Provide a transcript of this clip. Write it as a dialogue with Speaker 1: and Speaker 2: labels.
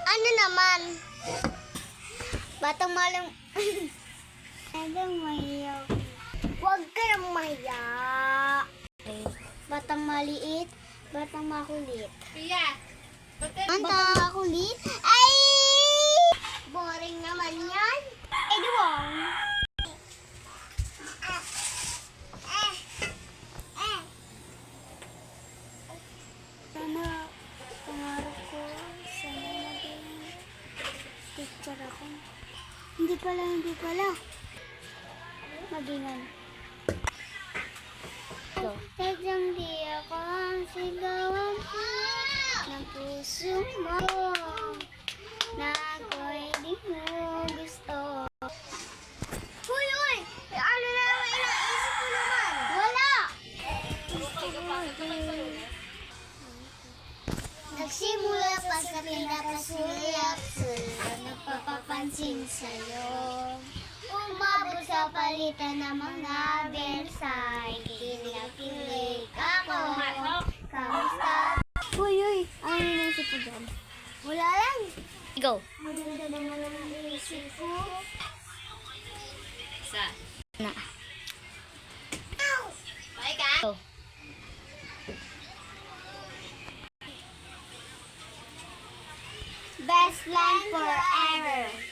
Speaker 1: Ano naman? Batang malang... Batang mahiya. Huwag ka nang mahiya. Batang maliit, batang makulit.
Speaker 2: Pia,
Speaker 1: Batang makulit? Ay! Boring naman yan. Eh, duwang. Sana, pangarap ko, sana maging teacher ako. Hindi pala. Magingan. Sadyang di ako ang sigawan ko ng puso mo na ako'y di mo gusto. Uy! Ano na naman inaisip mo naman? Wala! Nagsimula pa sa pinapasulyap, sila nagpapapansin sa'yo. Umabot sa palitan ng mga bensay, kinikilig ako. Kamusta? Uy! Ano naisip mo dyan? Wala lang.
Speaker 2: Go.
Speaker 1: Maganda naman ang naisip ko.
Speaker 2: Isa.
Speaker 1: Na.
Speaker 2: Bye ka. Go.
Speaker 1: Best line forever.